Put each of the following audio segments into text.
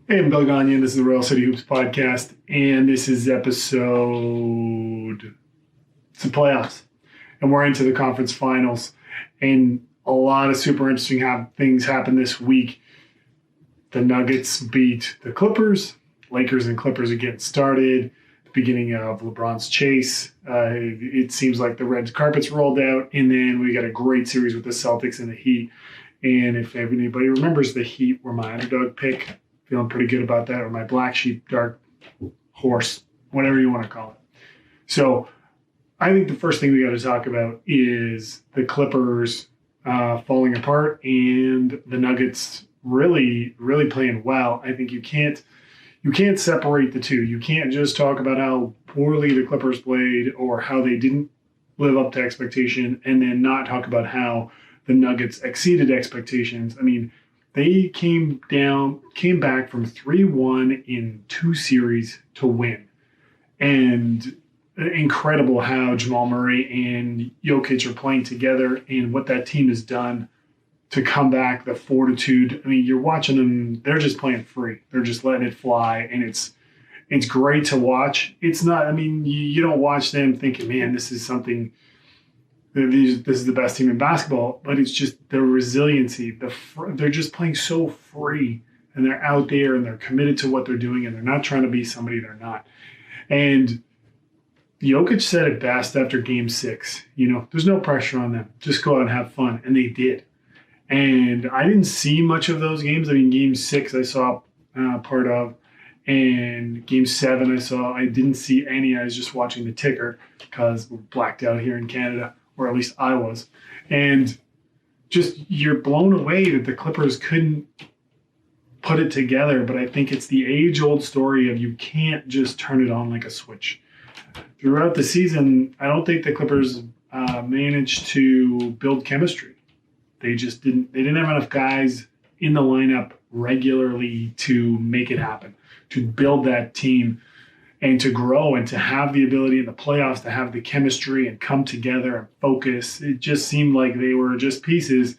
Hey, I'm Bill Gagne, and this is the Royal City Hoops podcast, and this is episode. It's the playoffs, and we're into the conference finals, and a lot of super interesting things happened this week. The Nuggets beat the Clippers. Lakers and Clippers are getting started. The beginning of LeBron's chase. It seems like the red carpet's rolled out, and then we got a great series with the Celtics and the Heat. And if anybody remembers, the Heat were my underdog pick. Feeling pretty good about that, or my black sheep, dark horse, whatever you want to call it. So I think the first thing we got to talk about is the Clippers falling apart and the Nuggets really, really playing well. I think you can't separate the two. You can't just talk about how poorly the Clippers played or how they didn't live up to expectation and then not talk about how the Nuggets exceeded expectations. I mean, they came back from 3-1 in two series to win. And incredible how Jamal Murray and Jokic are playing together and what that team has done to come back, the fortitude. I mean, you're watching them, they're just playing free. They're just letting it fly, and it's great to watch. It's not, I mean, you don't watch them thinking, man, this is something – this is the best team in basketball, but it's just the resiliency. They're just playing so free, and they're out there, and they're committed to what they're doing, and they're not trying to be somebody they're not. And Jokic said it best after Game 6. There's no pressure on them. Just go out and have fun, and they did. And I didn't see much of those games. I mean, Game 6 I saw part of, and Game 7 I didn't see any. I was just watching the ticker because we're blacked out here in Canada. Or at least I was. And just you're blown away that the Clippers couldn't put it together. But I think it's the age-old story of you can't just turn it on like a switch. Throughout the season, I don't think the Clippers managed to build chemistry. They didn't have enough guys in the lineup regularly to make it happen, to build that team and to grow and to have the ability in the playoffs to have the chemistry and come together and focus. It just seemed like they were just pieces.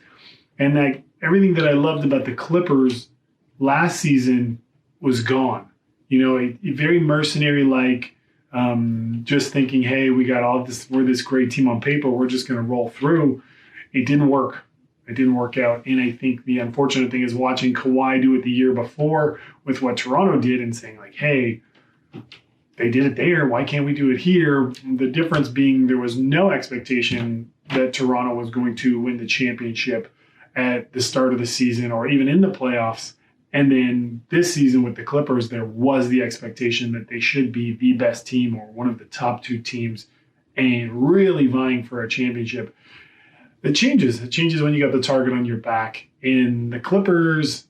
And that everything that I loved about the Clippers last season was gone. A very mercenary-like, just thinking, hey, we got all this, we're this great team on paper, we're just going to roll through. It didn't work. It didn't work out. And I think the unfortunate thing is watching Kawhi do it the year before with what Toronto did and saying like, hey, they did it there. Why can't we do it here? The difference being there was no expectation that Toronto was going to win the championship at the start of the season or even in the playoffs. And then this season with the Clippers, there was the expectation that they should be the best team or one of the top two teams and really vying for a championship. It changes. It changes when you got the target on your back. And the Clippers,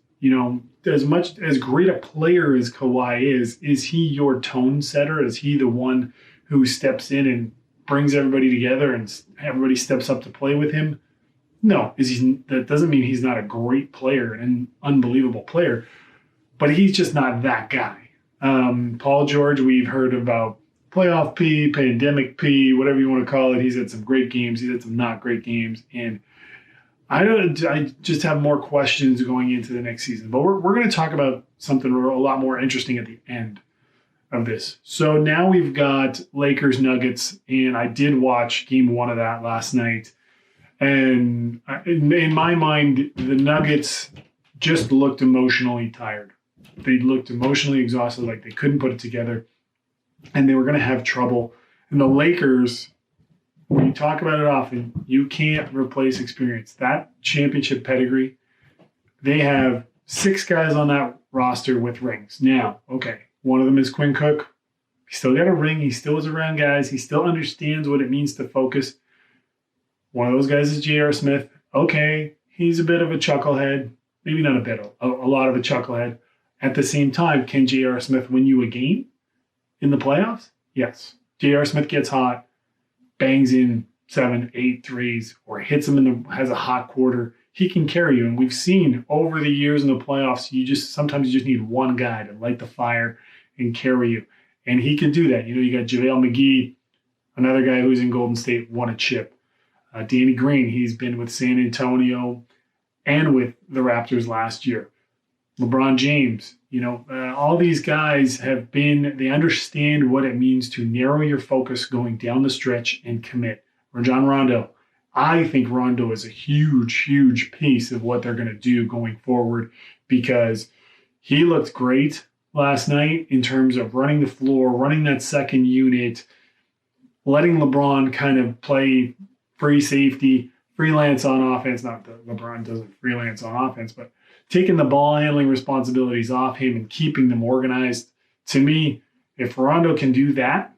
as much as great a player as Kawhi is he your tone setter? Is he the one who steps in and brings everybody together and everybody steps up to play with him? No, that doesn't mean he's not a great player and an unbelievable player, but he's just not that guy. Paul George, we've heard about playoff P, pandemic P, whatever you want to call it. He's had some great games. He's had some not great games. And I just have more questions going into the next season. But we're going to talk about something a lot more interesting at the end of this. So now we've got Lakers Nuggets, and I did watch Game 1 of that last night. And in my mind, the Nuggets just looked emotionally tired. They looked emotionally exhausted, like they couldn't put it together, and they were going to have trouble. And the Lakers, when you talk about it often, you can't replace experience. That championship pedigree, they have 6 guys on that roster with rings. Now, okay, one of them is Quinn Cook. He still got a ring. He still is around guys. He still understands what it means to focus. One of those guys is J.R. Smith. Okay, he's a bit of a chucklehead. Maybe not a bit, a lot of a chucklehead. At the same time, can J.R. Smith win you a game in the playoffs? Yes. J.R. Smith gets hot, bangs in 7, 8 threes, or hits them has a hot quarter. He can carry you. And we've seen over the years in the playoffs, sometimes you just need one guy to light the fire and carry you. And he can do that. You got JaVale McGee, another guy who's in Golden State, won a chip. Danny Green, he's been with San Antonio and with the Raptors last year. LeBron James, all these guys they understand what it means to narrow your focus going down the stretch and commit. Rajon Rondo, I think Rondo is a huge, huge piece of what they're going to do going forward because he looked great last night in terms of running the floor, running that second unit, letting LeBron kind of play free safety, freelance on offense. Not that LeBron doesn't freelance on offense, but taking the ball handling responsibilities off him and keeping them organized. To me, if Rondo can do that,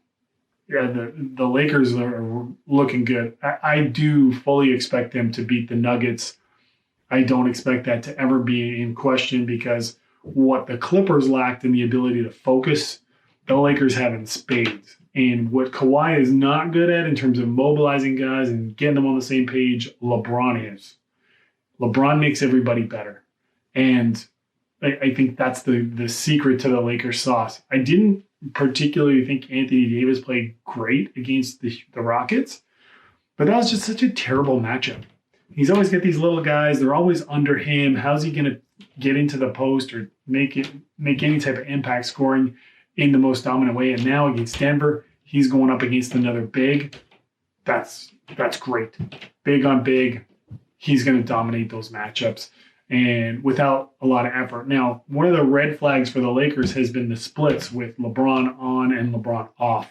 yeah, the Lakers are looking good. I do fully expect them to beat the Nuggets. I don't expect that to ever be in question because what the Clippers lacked in the ability to focus, the Lakers have in spades. And what Kawhi is not good at in terms of mobilizing guys and getting them on the same page, LeBron is. LeBron makes everybody better. And I think that's the secret to the Lakers sauce. I didn't particularly think Anthony Davis played great against the Rockets, but that was just such a terrible matchup. He's always got these little guys. They're always under him. How's he going to get into the post or make any type of impact scoring in the most dominant way? And now against Denver, he's going up against another big. That's great. Big on big. He's going to dominate those matchups and without a lot of effort. Now, one of the red flags for the Lakers has been the splits with LeBron on and LeBron off,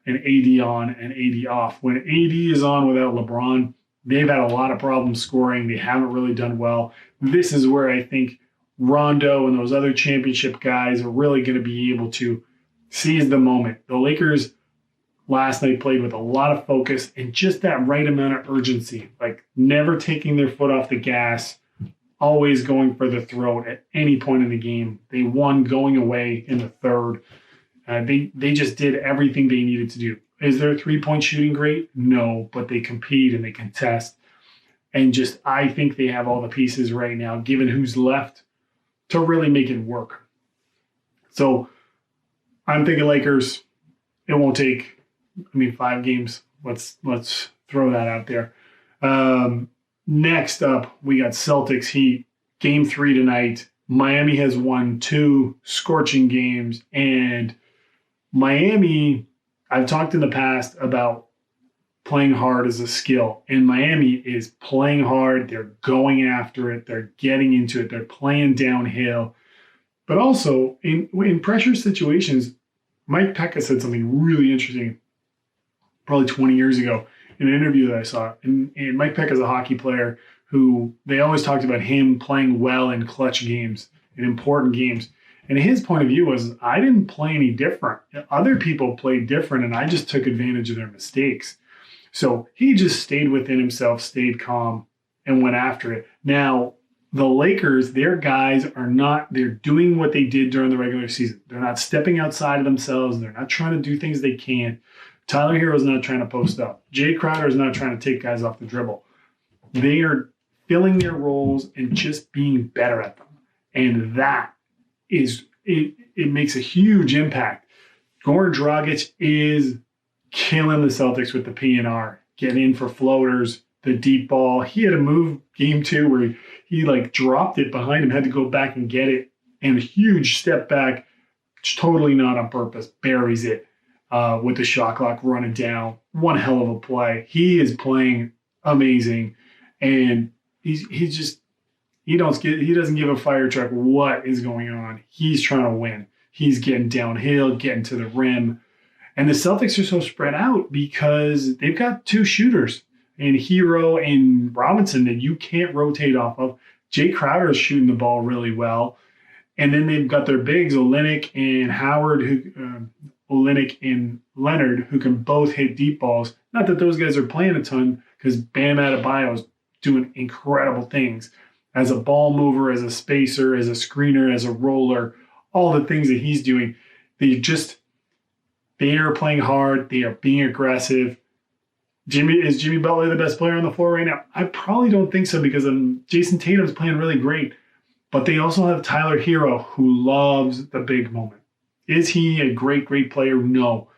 and AD on and AD off. When AD is on without LeBron, they've had a lot of problems scoring. They haven't really done well. This is where I think Rondo and those other championship guys are really going to be able to seize the moment. The Lakers last night played with a lot of focus and just that right amount of urgency, like never taking their foot off the gas, always going for the throat at any point in the game. They won going away in the third. They just did everything they needed to do. Is their three-point shooting great? No, but they compete and they contest. And just I think they have all the pieces right now, given who's left, to really make it work. So I'm thinking Lakers. It won't take, 5 games. Let's throw that out there. Next up, we got Celtics Heat. Game 3 tonight. Miami has won 2 scorching games. And Miami, I've talked in the past about playing hard as a skill. And Miami is playing hard. They're going after it. They're getting into it. They're playing downhill. But also, in pressure situations, Mike Pekka said something really interesting probably 20 years ago in an interview that I saw. And Mike Pekka is a hockey player who they always talked about him playing well in clutch games, in important games. And his point of view was, I didn't play any different. Other people played different, and I just took advantage of their mistakes. So he just stayed within himself, stayed calm, and went after it. Now, the Lakers, their guys they're doing what they did during the regular season. They're not stepping outside of themselves. They're not trying to do things they can't. Tyler Hero's not trying to post up. Jay Crowder is not trying to take guys off the dribble. They are filling their roles and just being better at them. And that is, it makes a huge impact. Goran Dragic is killing the Celtics with the PNR, getting in for floaters, the deep ball. He had a move game 2 where he dropped it behind him, had to go back and get it, and a huge step back, totally not on purpose, buries it. With the shot clock running down. One hell of a play. He is playing amazing. And he doesn't give a fire truck what is going on. He's trying to win. He's getting downhill, getting to the rim. And the Celtics are so spread out because they've got 2 shooters in Hero and Robinson that you can't rotate off of. Jay Crowder is shooting the ball really well. And then they've got their bigs, Olynyk and Howard, Olynyk and Leonard, who can both hit deep balls. Not that those guys are playing a ton, because Bam Adebayo is doing incredible things as a ball mover, as a spacer, as a screener, as a roller, all the things that he's doing. They are playing hard. They are being aggressive. Is Jimmy Butler the best player on the floor right now? I probably don't think so, because Jason Tatum's playing really great. But they also have Tyler Hero, who loves the big moment. Is he a great, great player? No.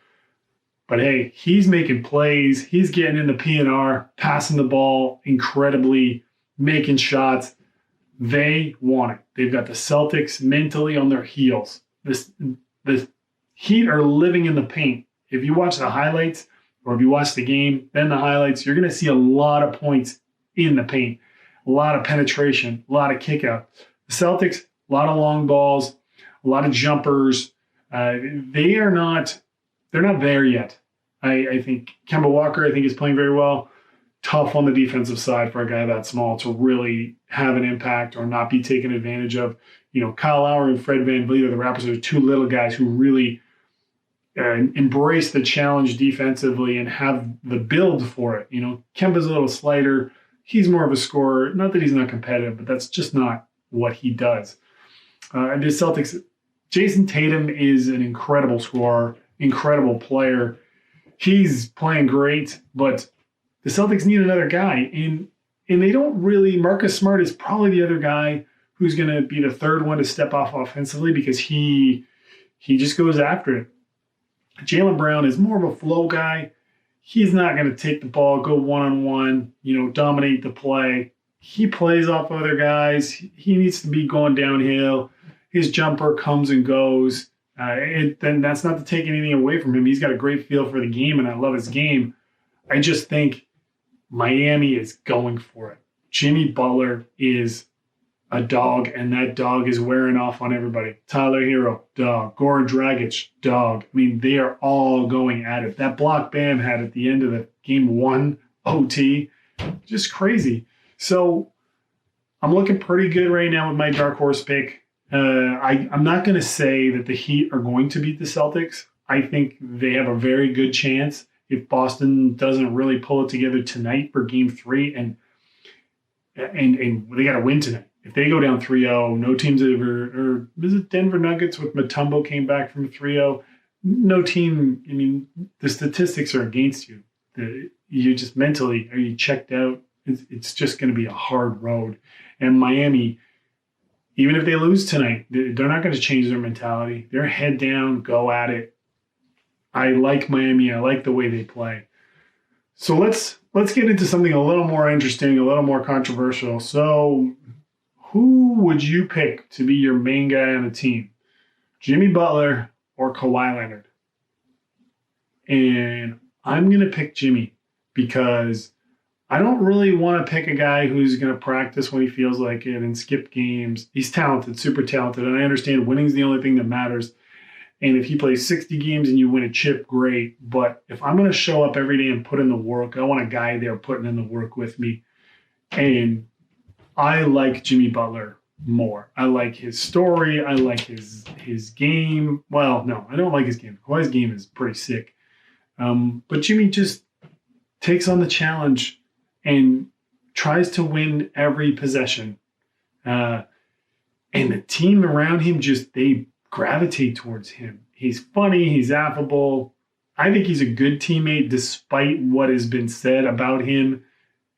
But hey, he's making plays. He's getting in the PNR, passing the ball incredibly, making shots. They want it. They've got the Celtics mentally on their heels. The Heat are living in the paint. If you watch the highlights or if you watch the game, then the highlights, you're going to see a lot of points in the paint, a lot of penetration, a lot of kick out. The Celtics, a lot of long balls, a lot of jumpers. They're not there yet. I think Kemba Walker, is playing very well. Tough on the defensive side for a guy that small to really have an impact or not be taken advantage of. Kyle Lowry and Fred VanVleet of the Raptors are two little guys who really embrace the challenge defensively and have the build for it. Kemba's a little slighter. He's more of a scorer. Not that he's not competitive, but that's just not what he does. And the Celtics, Jason Tatum is an incredible scorer, incredible player. He's playing great, but the Celtics need another guy. And they don't really, Marcus Smart is probably the other guy who's going to be the third one to step off offensively because he just goes after it. Jaylen Brown is more of a flow guy. He's not going to take the ball, go one-on-one, dominate the play. He plays off other guys. He needs to be going downhill. His jumper comes and goes. Then that's not to take anything away from him. He's got a great feel for the game, and I love his game. I just think Miami is going for it. Jimmy Butler is a dog, and that dog is wearing off on everybody. Tyler Hero, dog. Goran Dragic, dog. They are all going at it. That block Bam had at the end of the game 1 OT, just crazy. So I'm looking pretty good right now with my dark horse pick. I'm not going to say that the Heat are going to beat the Celtics. I think they have a very good chance if Boston doesn't really pull it together tonight for Game 3, and they got to win tonight. If they go down 3-0, no team's ever, or is it Denver Nuggets with Mutombo came back from 3-0? No team, the statistics are against you. You just mentally, are you checked out? It's just going to be a hard road. And Miami, even if they lose tonight, they're not going to change their mentality. They're head down, go at it. I like Miami. I like the way they play. So let's get into something a little more interesting, a little more controversial. So who would you pick to be your main guy on the team? Jimmy Butler or Kawhi Leonard? And I'm going to pick Jimmy because I don't really want to pick a guy who's going to practice when he feels like it and skip games. He's talented, super talented, and I understand winning's the only thing that matters. And if he plays 60 games and you win a chip, great. But if I'm going to show up every day and put in the work, I want a guy there putting in the work with me. And I like Jimmy Butler more. I like his story. I like his game. Well, no, I don't like his game. Kawhi's game is pretty sick. But Jimmy just takes on the challenge and tries to win every possession. And the team around him they gravitate towards him. He's funny. He's affable. I think he's a good teammate despite what has been said about him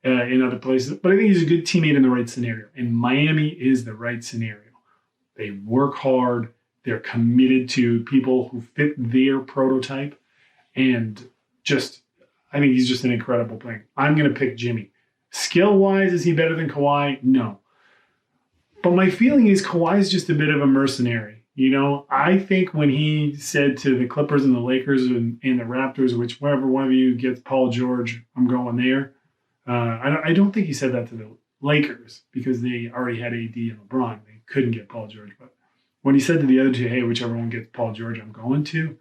in other places. But I think he's a good teammate in the right scenario. And Miami is the right scenario. They work hard. They're committed to people who fit their prototype. And I think he's just an incredible player. I'm going to pick Jimmy. Skill-wise, is he better than Kawhi? No. But my feeling is Kawhi's just a bit of a mercenary. I think when he said to the Clippers and the Lakers and the Raptors, whichever one of you gets Paul George, I'm going there. I don't think he said that to the Lakers because they already had AD and LeBron. They couldn't get Paul George. But when he said to the other two, hey, whichever one gets Paul George, I'm going to,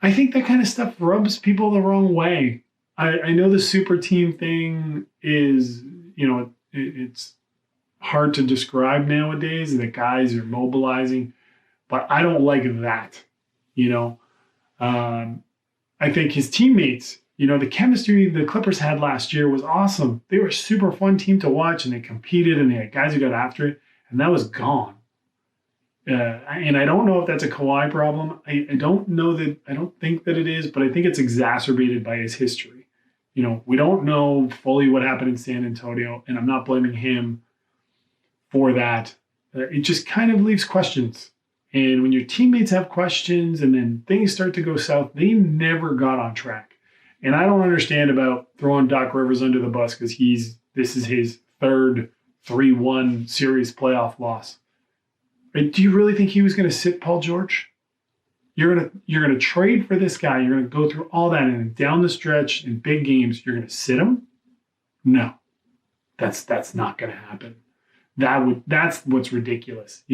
I think that kind of stuff rubs people the wrong way. I know the super team thing is, it's hard to describe nowadays. The guys are mobilizing. But I don't like that, I think his teammates, the chemistry the Clippers had last year was awesome. They were a super fun team to watch, and they competed, and they had guys who got after it, and that was gone. And I don't know if that's a Kawhi problem. I don't think that it is, but I think it's exacerbated by his history. We don't know fully what happened in San Antonio, and I'm not blaming him for that. It just kind of leaves questions. And when your teammates have questions and then things start to go south, they never got on track. And I don't understand about throwing Doc Rivers under the bus because this is his third 3-1 series playoff loss. Do you really think he was going to sit Paul George? You're gonna trade for this guy. You're gonna go through all that, and down the stretch in big games, you're gonna sit him? No, that's not gonna happen. That's what's ridiculous.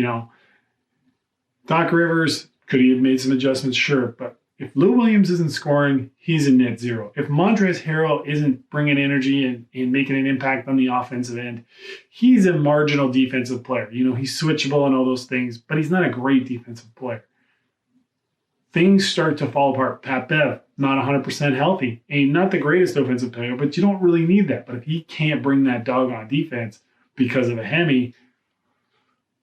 Doc Rivers, could he have made some adjustments? Sure, but if Lou Williams isn't scoring, he's a net zero. If Montrezl Harrell isn't bringing energy and making an impact on the offensive end, he's a marginal defensive player. He's switchable and all those things, but he's not a great defensive player. Things start to fall apart. Pat Bev, not 100% healthy. Ain't not the greatest offensive player, but you don't really need that. But if he can't bring that dog on defense because of a Hemi,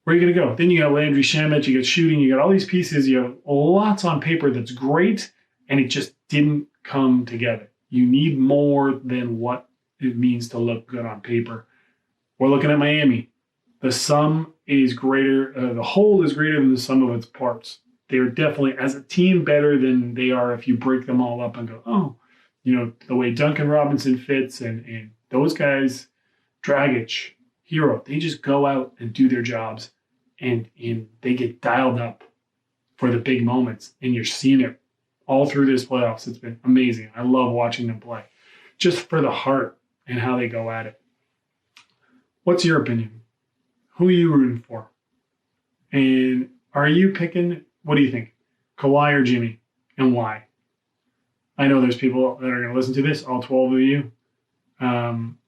where are you going to go? Then you got Landry Shamet, you got shooting, you got all these pieces. You have lots on paper that's great, and it just didn't come together. You need more than what it means to look good on paper. We're looking at Miami. The sum is greater. The whole is greater than the sum of its parts. They're definitely, as a team, better than they are if you break them all up and go, the way Duncan Robinson fits and those guys, Dragic, Hero, they just go out and do their jobs and they get dialed up for the big moments. And you're seeing it all through this playoffs. It's been amazing. I love watching them play just for the heart and how they go at it. What's your opinion? Who are you rooting for? And are you picking, what do you think? Kawhi or Jimmy? And why? I know there's people that are going to listen to this, all 12 of you. Some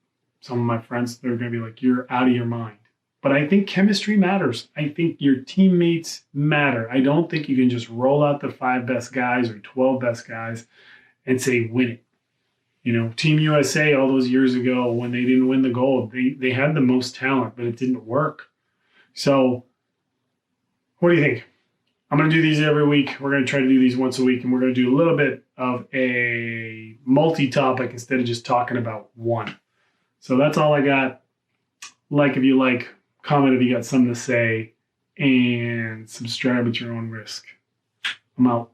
of my friends, they're going to be like, you're out of your mind. But I think chemistry matters. I think your teammates matter. I don't think you can just roll out the 5 best guys or 12 best guys and say, win it. Team USA all those years ago when they didn't win the gold, they had the most talent, but it didn't work. So what do you think? I'm going to do these every week. We're going to try to do these once a week, and we're going to do a little bit of a multi-topic instead of just talking about one. So that's all I got. Like if you like, comment if you got something to say, and subscribe at your own risk. I'm out.